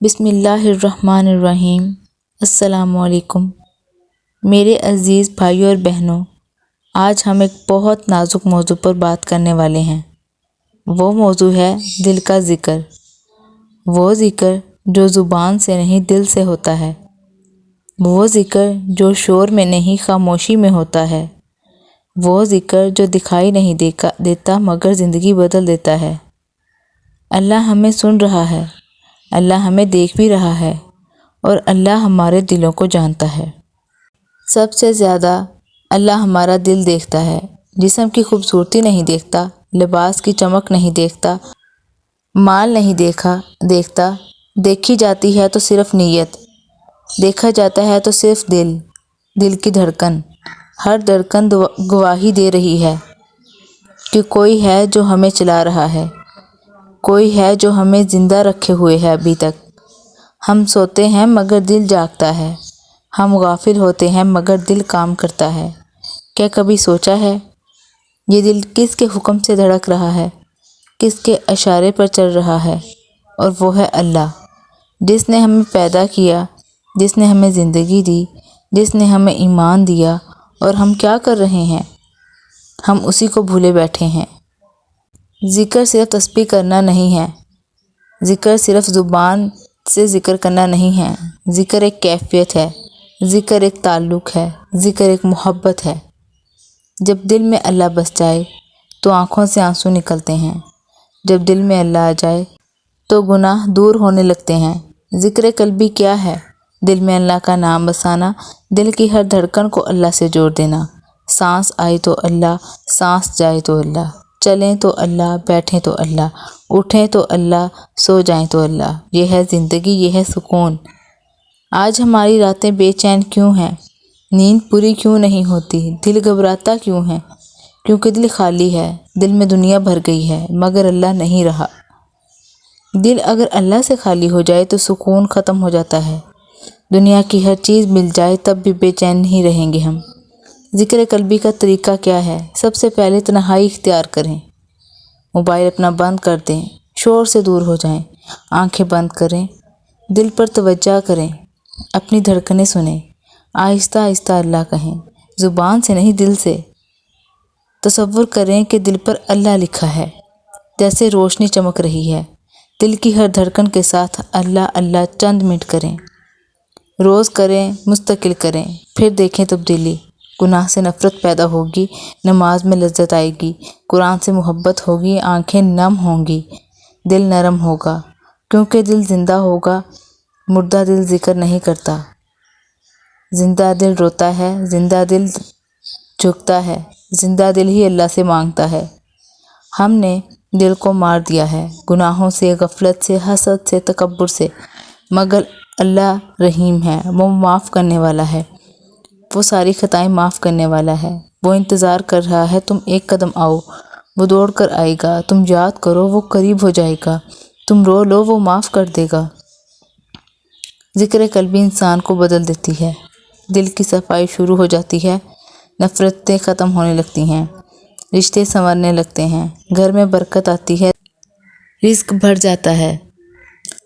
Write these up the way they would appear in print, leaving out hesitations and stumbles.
بسم اللہ الرحمن الرحیم۔ السلام علیکم میرے عزیز بھائیوں اور بہنوں، آج ہم ایک بہت نازک موضوع پر بات کرنے والے ہیں۔ وہ موضوع ہے دل کا ذکر۔ وہ ذکر جو زبان سے نہیں دل سے ہوتا ہے، وہ ذکر جو شور میں نہیں خاموشی میں ہوتا ہے، وہ ذکر جو دکھائی نہیں دیتا مگر زندگی بدل دیتا ہے۔ اللہ ہمیں سن رہا ہے، اللہ ہمیں دیکھ بھی رہا ہے، اور اللہ ہمارے دلوں کو جانتا ہے۔ سب سے زیادہ اللہ ہمارا دل دیکھتا ہے۔ جسم کی خوبصورتی نہیں دیکھتا، لباس کی چمک نہیں دیکھتا، مال نہیں دیکھتا، دیکھی جاتی ہے تو صرف نیت، دیکھا جاتا ہے تو صرف دل کی دھڑکن۔ ہر دھڑکن گواہی دے رہی ہے کہ کوئی ہے جو ہمیں چلا رہا ہے، کوئی ہے جو ہمیں زندہ رکھے ہوئے ہے ابھی تک۔ ہم سوتے ہیں مگر دل جاگتا ہے، ہم غافل ہوتے ہیں مگر دل کام کرتا ہے۔ کیا کبھی سوچا ہے یہ دل کس کے حکم سے دھڑک رہا ہے، کس کے اشارے پر چل رہا ہے؟ اور وہ ہے اللہ، جس نے ہمیں پیدا کیا، جس نے ہمیں زندگی دی، جس نے ہمیں ایمان دیا، اور ہم کیا کر رہے ہیں؟ ہم اسی کو بھولے بیٹھے ہیں۔ ذکر صرف تسبیح کرنا نہیں ہے، ذکر صرف زبان سے ذکر کرنا نہیں ہے، ذکر ایک کیفیت ہے، ذکر ایک تعلق ہے، ذکر ایک محبت ہے۔ جب دل میں اللہ بس جائے تو آنکھوں سے آنسو نکلتے ہیں، جب دل میں اللہ آ جائے تو گناہ دور ہونے لگتے ہیں۔ ذکر قلبی کیا ہے؟ دل میں اللہ کا نام بسانا، دل کی ہر دھڑکن کو اللہ سے جوڑ دینا۔ سانس آئے تو اللہ، سانس جائے تو اللہ، چلیں تو اللہ، بیٹھیں تو اللہ، اٹھیں تو اللہ، سو جائیں تو اللہ۔ یہ ہے زندگی، یہ ہے سکون۔ آج ہماری راتیں بے چین کیوں ہیں؟ نیند پوری کیوں نہیں ہوتی؟ دل گھبراتا کیوں ہے؟ کیونکہ دل خالی ہے، دل میں دنیا بھر گئی ہے مگر اللہ نہیں رہا۔ دل اگر اللہ سے خالی ہو جائے تو سکون ختم ہو جاتا ہے۔ دنیا کی ہر چیز مل جائے تب بھی بے چین نہیں رہیں گے ہم۔ ذکر قلبی کا طریقہ کیا ہے؟ سب سے پہلے تنہائی اختیار کریں، موبائل اپنا بند کر دیں، شور سے دور ہو جائیں، آنکھیں بند کریں، دل پر توجہ کریں، اپنی دھڑکنیں سنیں، آہستہ آہستہ اللہ کہیں، زبان سے نہیں دل سے۔ تصور کریں کہ دل پر اللہ لکھا ہے، جیسے روشنی چمک رہی ہے۔ دل کی ہر دھڑکن کے ساتھ اللہ اللہ چند منٹ کریں، روز کریں، مستقل کریں، پھر دیکھیں تبدیلی۔ گناہ سے نفرت پیدا ہوگی، نماز میں لذت آئے گی، قرآن سے محبت ہوگی، آنکھیں نم ہوں گی، دل نرم ہوگا، کیونکہ دل زندہ ہوگا۔ مردہ دل ذکر نہیں کرتا، زندہ دل روتا ہے، زندہ دل جھکتا ہے، زندہ دل ہی اللہ سے مانگتا ہے۔ ہم نے دل کو مار دیا ہے، گناہوں سے، غفلت سے، حسد سے، تکبر سے، مگر اللہ رحیم ہے، وہ معاف کرنے والا ہے، وہ ساری خطائیں معاف کرنے والا ہے۔ وہ انتظار کر رہا ہے تم ایک قدم آؤ، وہ دوڑ کر آئے گا۔ تم یاد کرو وہ قریب ہو جائے گا، تم رو لو وہ معاف کر دے گا۔ ذکر قلبی انسان کو بدل دیتی ہے، دل کی صفائی شروع ہو جاتی ہے، نفرتیں ختم ہونے لگتی ہیں، رشتے سنورنے لگتے ہیں، گھر میں برکت آتی ہے، رزق بڑھ جاتا ہے،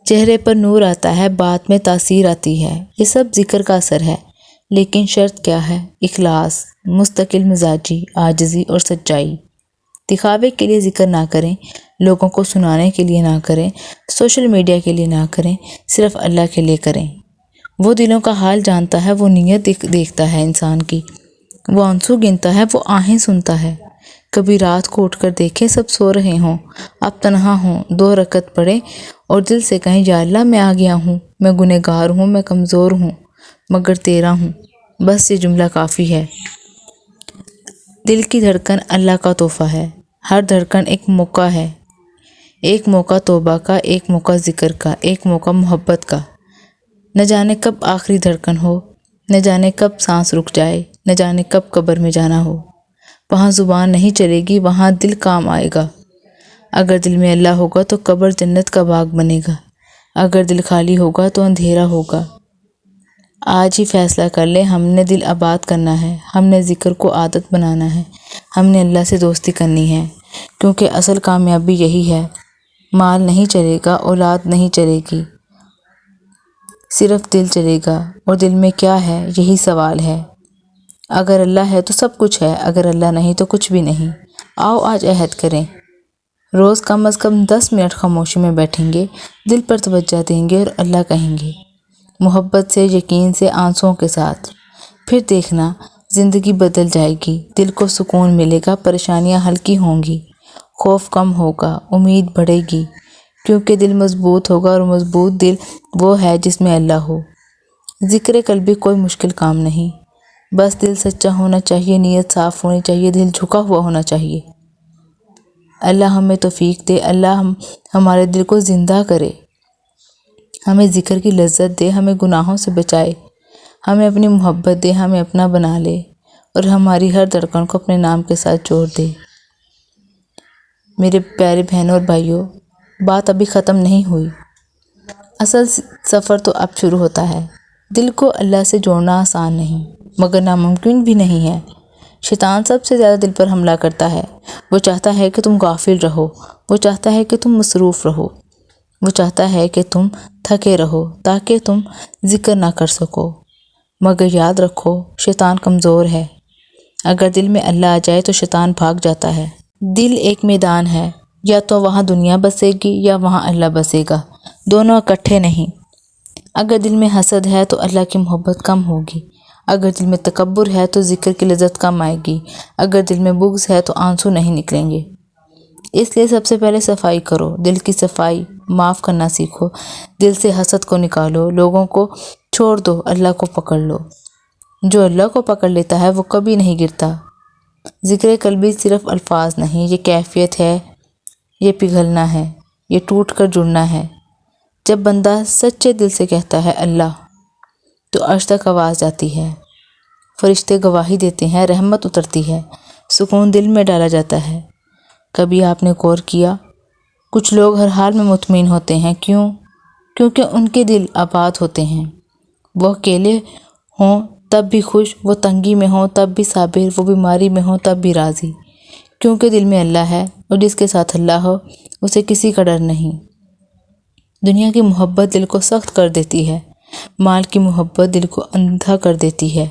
چہرے پر نور آتا ہے، بات میں تاثیر آتی ہے۔ یہ سب ذکر کا اثر ہے، لیکن شرط کیا ہے؟ اخلاص، مستقل مزاجی، عاجزی اور سچائی۔ دکھاوے کے لیے ذکر نہ کریں، لوگوں کو سنانے کے لیے نہ کریں، سوشل میڈیا کے لیے نہ کریں، صرف اللہ کے لیے کریں۔ وہ دلوں کا حال جانتا ہے، وہ نیت دیکھتا ہے انسان کی، وہ آنسو گنتا ہے، وہ آہیں سنتا ہے۔ کبھی رات کو اٹھ کر دیکھیں سب سو رہے ہوں، آپ تنہا ہوں، 2 رکعت پڑھیں اور دل سے کہیں یا اللہ میں آ گیا ہوں، میں گنہگار ہوں، میں کمزور ہوں مگر تیرا ہوں۔ بس یہ جملہ کافی ہے۔ دل کی دھڑکن اللہ کا تحفہ ہے، ہر دھڑکن ایک موقع ہے، ایک موقع توبہ کا، ایک موقع ذکر کا، ایک موقع محبت کا۔ نہ جانے کب آخری دھڑکن ہو، نہ جانے کب سانس رک جائے، نہ جانے کب قبر میں جانا ہو۔ وہاں زبان نہیں چلے گی، وہاں دل کام آئے گا۔ اگر دل میں اللہ ہوگا تو قبر جنت کا باغ بنے گا، اگر دل خالی ہوگا تو اندھیرا ہوگا۔ آج ہی فیصلہ کر لیں، ہم نے دل آباد کرنا ہے، ہم نے ذکر کو عادت بنانا ہے، ہم نے اللہ سے دوستی کرنی ہے، کیونکہ اصل کامیابی یہی ہے۔ مال نہیں چلے گا، اولاد نہیں چلے گی، صرف دل چلے گا، اور دل میں کیا ہے یہی سوال ہے۔ اگر اللہ ہے تو سب کچھ ہے، اگر اللہ نہیں تو کچھ بھی نہیں۔ آؤ آج عہد کریں، روز کم از کم 10 منٹ خاموشی میں بیٹھیں گے، دل پر توجہ دیں گے اور اللہ کہیں گے، محبت سے، یقین سے، آنسوؤں کے ساتھ۔ پھر دیکھنا زندگی بدل جائے گی، دل کو سکون ملے گا، پریشانیاں ہلکی ہوں گی، خوف کم ہوگا، امید بڑھے گی، کیونکہ دل مضبوط ہوگا، اور مضبوط دل وہ ہے جس میں اللہ ہو۔ ذکر قلبی کوئی مشکل کام نہیں، بس دل سچا ہونا چاہیے، نیت صاف ہونی چاہیے، دل جھکا ہوا ہونا چاہیے۔ اللہ ہمیں توفیق دے، اللہ ہمارے دل کو زندہ کرے، ہمیں ذکر کی لذت دے، ہمیں گناہوں سے بچائے، ہمیں اپنی محبت دے، ہمیں اپنا بنا لے، اور ہماری ہر دھڑکن کو اپنے نام کے ساتھ جوڑ دے۔ میرے پیارے بہنوں اور بھائیوں، بات ابھی ختم نہیں ہوئی، اصل سفر تو اب شروع ہوتا ہے۔ دل کو اللہ سے جوڑنا آسان نہیں، مگر ناممکن بھی نہیں ہے۔ شیطان سب سے زیادہ دل پر حملہ کرتا ہے۔ وہ چاہتا ہے کہ تم غافل رہو، وہ چاہتا ہے کہ تم مصروف رہو، وہ چاہتا ہے کہ تم تھکے رہو تاکہ تم ذکر نہ کر سکو۔ مگر یاد رکھو، شیطان کمزور ہے۔ اگر دل میں اللہ آ جائے تو شیطان بھاگ جاتا ہے۔ دل ایک میدان ہے، یا تو وہاں دنیا بسے گی یا وہاں اللہ بسے گا، دونوں اکٹھے نہیں۔ اگر دل میں حسد ہے تو اللہ کی محبت کم ہوگی، اگر دل میں تکبر ہے تو ذکر کی لذت کم آئے گی، اگر دل میں بغض ہے تو آنسو نہیں نکلیں گے۔ اس لیے سب سے پہلے صفائی کرو، دل کی صفائی، معاف کرنا سیکھو، دل سے حسد کو نکالو، لوگوں کو چھوڑ دو، اللہ کو پکڑ لو۔ جو اللہ کو پکڑ لیتا ہے وہ کبھی نہیں گرتا۔ ذکر قلبی صرف الفاظ نہیں، یہ کیفیت ہے، یہ پگھلنا ہے، یہ ٹوٹ کر جڑنا ہے۔ جب بندہ سچے دل سے کہتا ہے اللہ، تو عرش تک آواز جاتی ہے، فرشتے گواہی دیتے ہیں، رحمت اترتی ہے، سکون دل میں ڈالا جاتا ہے۔ کبھی آپ نے غور کیا، کچھ لوگ ہر حال میں مطمئن ہوتے ہیں، کیوں؟ کیونکہ ان کے دل آباد ہوتے ہیں۔ وہ اکیلے ہوں تب بھی خوش، وہ تنگی میں ہوں تب بھی صابر، وہ بیماری میں ہوں تب بھی راضی، کیونکہ دل میں اللہ ہے، اور جس کے ساتھ اللہ ہو اسے کسی کا ڈر نہیں۔ دنیا کی محبت دل کو سخت کر دیتی ہے، مال کی محبت دل کو اندھا کر دیتی ہے،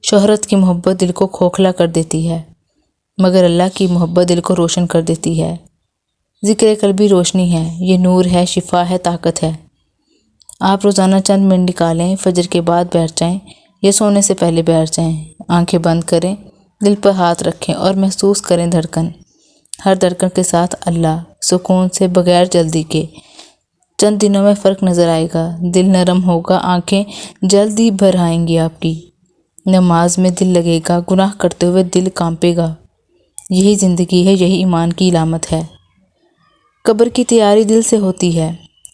شہرت کی محبت دل کو کھوکھلا کر دیتی ہے، مگر اللہ کی محبت دل کو روشن کر دیتی ہے۔ ذکر قلبی روشنی ہے، یہ نور ہے، شفا ہے، طاقت ہے۔ آپ روزانہ چند منٹ نکالیں، فجر کے بعد بیٹھ جائیں یا سونے سے پہلے بیٹھ جائیں، آنکھیں بند کریں، دل پر ہاتھ رکھیں اور محسوس کریں دھڑکن، ہر دھڑکن کے ساتھ اللہ، سکون سے، بغیر جلدی کے۔ چند دنوں میں فرق نظر آئے گا، دل نرم ہوگا، آنکھیں جلد ہی بھر آئیں گی آپ کی، نماز میں دل لگے گا، گناہ کرتے ہوئے دل کانپے گا۔ یہی زندگی ہے، یہی ایمان کی علامت ہے۔ قبر کی تیاری دل سے ہوتی ہے،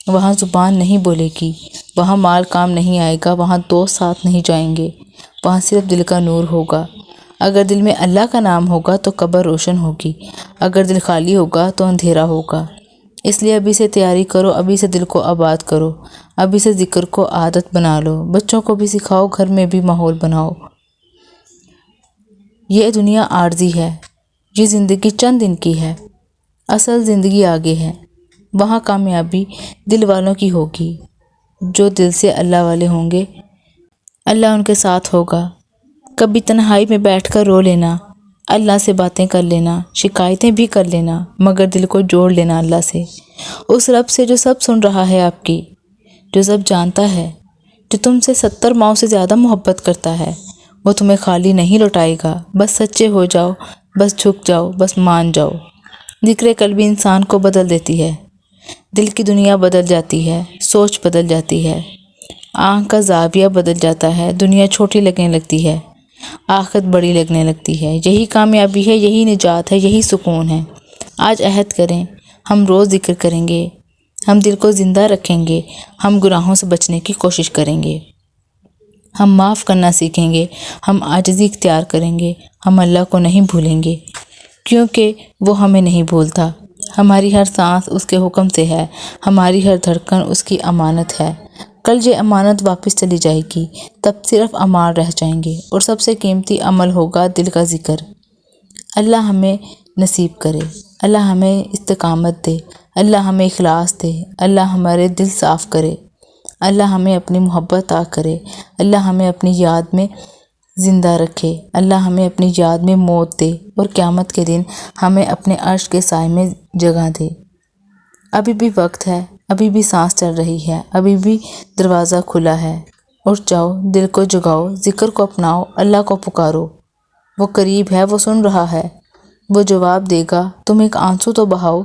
وہاں زبان نہیں بولے گی، وہاں مال کام نہیں آئے گا، وہاں دوست ساتھ نہیں جائیں گے، وہاں صرف دل کا نور ہوگا۔ اگر دل میں اللہ کا نام ہوگا تو قبر روشن ہوگی، اگر دل خالی ہوگا تو اندھیرا ہوگا۔ اس لیے ابھی سے تیاری کرو، ابھی سے دل کو آباد کرو، ابھی سے ذکر کو عادت بنا لو، بچوں کو بھی سکھاؤ، گھر میں بھی ماحول بناؤ۔ یہ دنیا عارضی ہے، یہ زندگی چند دن کی ہے، اصل زندگی آگے ہے، وہاں کامیابی دل والوں کی ہوگی، جو دل سے اللہ والے ہوں گے، اللہ ان کے ساتھ ہوگا۔ کبھی تنہائی میں بیٹھ کر رو لینا، اللہ سے باتیں کر لینا، شکایتیں بھی کر لینا، مگر دل کو جوڑ لینا اللہ سے، اس رب سے جو سب سن رہا ہے آپ کی، جو سب جانتا ہے، جو تم سے 70 ماؤں سے زیادہ محبت کرتا ہے۔ وہ تمہیں خالی نہیں لوٹائے گا، بس سچے ہو جاؤ، بس جھک جاؤ، بس مان جاؤ۔ ذکر قلبی انسان کو بدل دیتی ہے، دل کی دنیا بدل جاتی ہے، سوچ بدل جاتی ہے، آنکھ کا زاویہ بدل جاتا ہے، دنیا چھوٹی لگنے لگتی ہے، آخرت بڑی لگنے لگتی ہے۔ یہی کامیابی ہے، یہی نجات ہے، یہی سکون ہے۔ آج عہد کریں، ہم روز ذکر کریں گے، ہم دل کو زندہ رکھیں گے، ہم گناہوں سے بچنے کی کوشش کریں گے، ہم معاف کرنا سیکھیں گے، ہم عاجزی اختیار کریں گے، ہم اللہ کو نہیں بھولیں گے، کیونکہ وہ ہمیں نہیں بھولتا۔ ہماری ہر سانس اس کے حکم سے ہے، ہماری ہر دھڑکن اس کی امانت ہے۔ کل یہ امانت واپس چلی جائے گی، تب صرف اعمال رہ جائیں گے، اور سب سے قیمتی عمل ہوگا دل کا ذکر۔ اللہ ہمیں نصیب کرے، اللہ ہمیں استقامت دے، اللہ ہمیں اخلاص دے، اللہ ہمارے دل صاف کرے۔ اللہ ہمیں اپنی محبت عطا کرے، اللہ ہمیں اپنی یاد میں زندہ رکھے، اللہ ہمیں اپنی یاد میں موت دے اور قیامت کے دن ہمیں اپنے عرش کے سائے میں جگہ دے۔ ابھی بھی وقت ہے، ابھی بھی سانس چل رہی ہے، ابھی بھی دروازہ کھلا ہے۔ اٹھ جاؤ، دل کو جگاؤ، ذکر کو اپناؤ، اللہ کو پکارو۔ وہ قریب ہے، وہ سن رہا ہے، وہ جواب دے گا۔ تم ایک آنسو تو بہاؤ،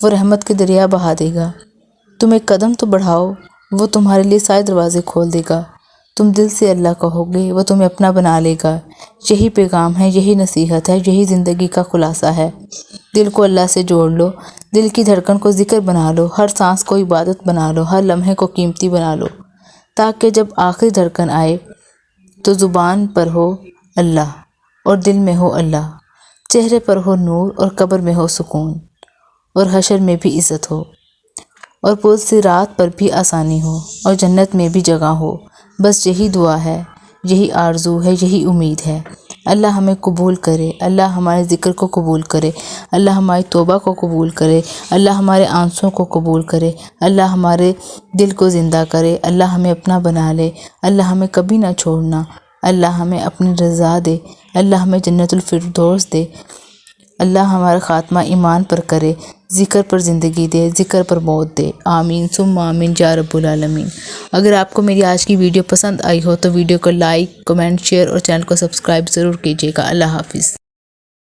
وہ رحمت کے دریا بہا دے گا۔ تم ایک قدم تو بڑھاؤ، وہ تمہارے لیے سارے دروازے کھول دے گا۔ تم دل سے اللہ کہو گے، وہ تمہیں اپنا بنا لے گا۔ یہی پیغام ہے، یہی نصیحت ہے، یہی زندگی کا خلاصہ ہے۔ دل کو اللہ سے جوڑ لو، دل کی دھڑکن کو ذکر بنا لو، ہر سانس کو عبادت بنا لو، ہر لمحے کو قیمتی بنا لو، تاکہ جب آخری دھڑکن آئے تو زبان پر ہو اللہ اور دل میں ہو اللہ، چہرے پر ہو نور اور قبر میں ہو سکون، اور حشر میں بھی عزت ہو، اور پل صراط پر بھی آسانی ہو، اور جنت میں بھی جگہ ہو۔ بس یہی دعا ہے، یہی آرزو ہے، یہی امید ہے۔ اللہ ہمیں قبول کرے، اللہ ہمارے ذکر کو قبول کرے، اللہ ہماری توبہ کو قبول کرے، اللہ ہمارے آنسوں کو قبول کرے، اللہ ہمارے دل کو زندہ کرے، اللہ ہمیں اپنا بنا لے، اللہ ہمیں کبھی نہ چھوڑنا، اللہ ہمیں اپنی رضا دے، اللہ ہمیں جنت الفردوس دے، اللہ ہمارا خاتمہ ایمان پر کرے، ذکر پر زندگی دے، ذکر پر موت دے۔ آمین ثم آمین یا رب العالمین۔ اگر آپ کو میری آج کی ویڈیو پسند آئی ہو تو ویڈیو کو لائک، کمنٹ، شیئر اور چینل کو سبسکرائب ضرور کیجیے گا۔ اللہ حافظ۔